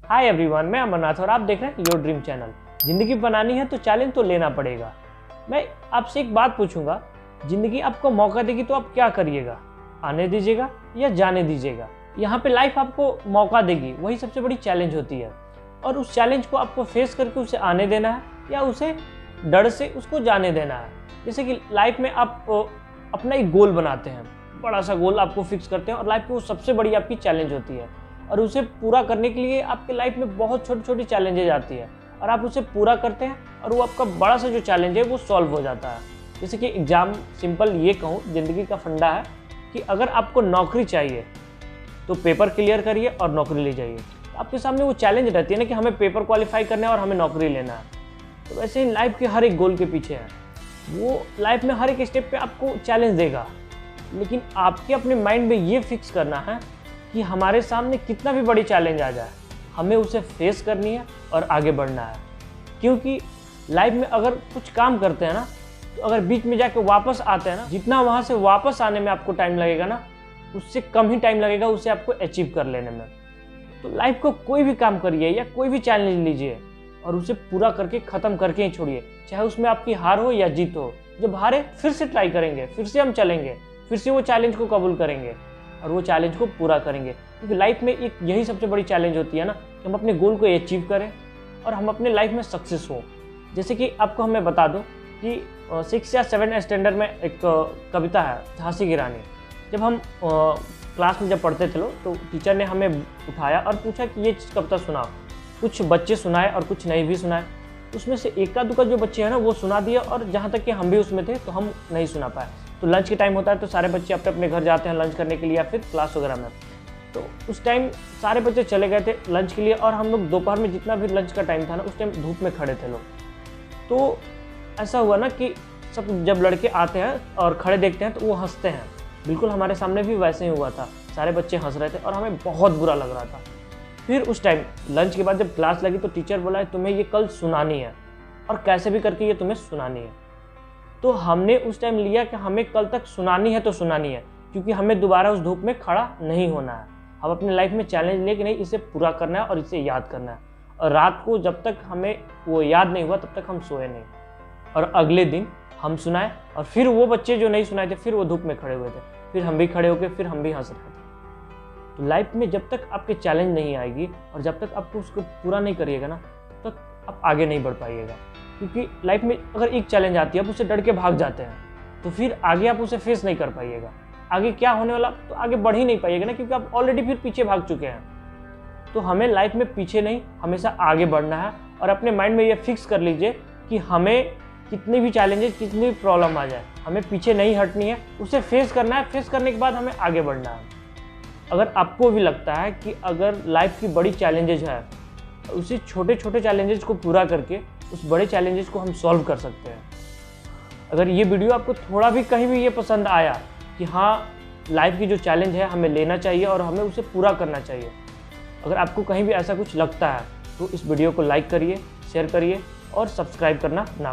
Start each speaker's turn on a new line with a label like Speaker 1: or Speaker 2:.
Speaker 1: Hi everyone, मैं अमरनाथ और आप देख रहे हैं योर ड्रीम चैनल। जिंदगी बनानी है तो चैलेंज तो लेना पड़ेगा। मैं आपसे एक बात पूछूंगा, जिंदगी आपको मौका देगी तो आप क्या करिएगा? आने दीजिएगा या जाने दीजिएगा? यहाँ पे लाइफ आपको मौका देगी, वही सबसे बड़ी चैलेंज होती है। और उस चैलेंज को आपको फेस करके उसे आने देना है या उसे डर से उसको जाने देना है। जैसे कि लाइफ में आप अपना एक गोल बनाते हैं, बड़ा सा गोल आपको फिक्स करते हैं और लाइफ की वो सबसे बड़ी आपकी चैलेंज होती है। और उसे पूरा करने के लिए आपके लाइफ में बहुत छोटी छोटी चैलेंजेज आती है और आप उसे पूरा करते हैं और वो आपका बड़ा सा जो चैलेंज है वो सॉल्व हो जाता है। जैसे कि एग्जाम सिंपल ये कहूँ, ज़िंदगी का फंडा है कि अगर आपको नौकरी चाहिए तो पेपर क्लियर करिए और नौकरी ले जाइए। तो आपके सामने वो चैलेंज रहती है ना कि हमें पेपर क्वालिफाई करना है और हमें नौकरी लेना है। तो वैसे ही लाइफ के हर एक गोल के पीछे है, वो लाइफ में हर एक स्टेप पे आपको चैलेंज देगा, लेकिन आपके अपने माइंड में ये फिक्स करना है कि हमारे सामने कितना भी बड़ी चैलेंज आ जाए हमें उसे फेस करनी है और आगे बढ़ना है। क्योंकि लाइफ में अगर कुछ काम करते हैं ना, तो अगर बीच में जाके वापस आते हैं ना, जितना वहाँ से वापस आने में आपको टाइम लगेगा ना, उससे कम ही टाइम लगेगा उसे आपको अचीव कर लेने में। तो लाइफ को कोई भी काम करिए या कोई भी चैलेंज लीजिए और उसे पूरा करके ख़त्म करके ही छोड़िए, चाहे उसमें आपकी हार हो या जीत हो। जब हारे फिर से ट्राई करेंगे, फिर से हम चलेंगे, फिर से वो चैलेंज को कबूल करेंगे और वो चैलेंज को पूरा करेंगे। क्योंकि लाइफ में एक यही सबसे बड़ी चैलेंज होती है ना कि हम अपने गोल को अचीव करें और हम अपने लाइफ में सक्सेस हो। जैसे कि आपको हमें बता दूं कि 6 या 7 स्टैंडर्ड में एक कविता है, झांसी की रानी। जब हम क्लास में जब पढ़ते थे लोग, तो टीचर ने हमें उठाया और पूछा कि ये कविता सुनाओ। कुछ बच्चे सुनाए और कुछ नहीं भी सुनाए। उसमें से एका दुका जो बच्चे हैं ना वो सुना दिया, और जहाँ तक कि हम भी उसमें थे तो हम नहीं सुना पाए। तो लंच के टाइम होता है तो सारे बच्चे अपने अपने घर जाते हैं लंच करने के लिए या फिर क्लास वगैरह में। तो उस टाइम सारे बच्चे चले गए थे लंच के लिए और हम लोग दोपहर में जितना भी लंच का टाइम था ना, उस टाइम धूप में खड़े थे लोग। तो ऐसा हुआ ना कि सब जब लड़के आते हैं और खड़े देखते हैं तो वो हंसते हैं। बिल्कुल हमारे सामने भी वैसे ही हुआ था, सारे बच्चे हंस रहे थे और हमें बहुत बुरा लग रहा था। फिर उस टाइम लंच के बाद जब क्लास लगी तो टीचर बोला तुम्हें ये कल सुनानी है और कैसे भी करके ये तुम्हें सुनानी है। तो हमने उस टाइम लिया कि हमें कल तक सुनानी है तो सुनानी है, क्योंकि हमें दोबारा उस धूप में खड़ा नहीं होना है। हम अपने लाइफ में चैलेंज ले कि नहीं, इसे पूरा करना है और इसे याद करना है। और रात को जब तक हमें वो याद नहीं हुआ तब तक हम सोए नहीं। और अगले दिन हम सुनाए और फिर वो बच्चे जो नहीं सुनाए थे फिर वो धूप में खड़े हुए थे, फिर हम भी खड़े होकर फिर हम भी हंस रहे थे। तो लाइफ में जब तक आपके चैलेंज नहीं आएगी और जब तक आपको उसको पूरा नहीं करिएगा ना, तब तक आप आगे नहीं बढ़ पाइएगा। क्योंकि लाइफ में अगर एक चैलेंज आती है आप उसे डर के भाग जाते हैं तो फिर आगे आप उसे फेस नहीं कर पाइएगा। आगे क्या होने वाला, तो आगे बढ़ ही नहीं पाइएगा ना, क्योंकि आप ऑलरेडी फिर पीछे भाग चुके हैं। तो हमें लाइफ में पीछे नहीं, हमेशा आगे बढ़ना है। और अपने माइंड में ये फिक्स कर लीजिए कि हमें कितनी भी चैलेंजेस, कितनी भी प्रॉब्लम आ जाए, हमें पीछे नहीं हटनी है, उसे फेस करना है। फेस करने के बाद हमें आगे बढ़ना है। अगर आपको भी लगता है कि अगर लाइफ की बड़ी चैलेंजेस है, उसी छोटे छोटे चैलेंजेस को पूरा करके उस बड़े चैलेंजेस को हम सॉल्व कर सकते हैं। अगर ये वीडियो आपको थोड़ा भी कहीं भी ये पसंद आया कि हाँ, लाइफ की जो चैलेंज है हमें लेना चाहिए और हमें उसे पूरा करना चाहिए, अगर आपको कहीं भी ऐसा कुछ लगता है तो इस वीडियो को लाइक करिए, शेयर करिए और सब्सक्राइब करना ना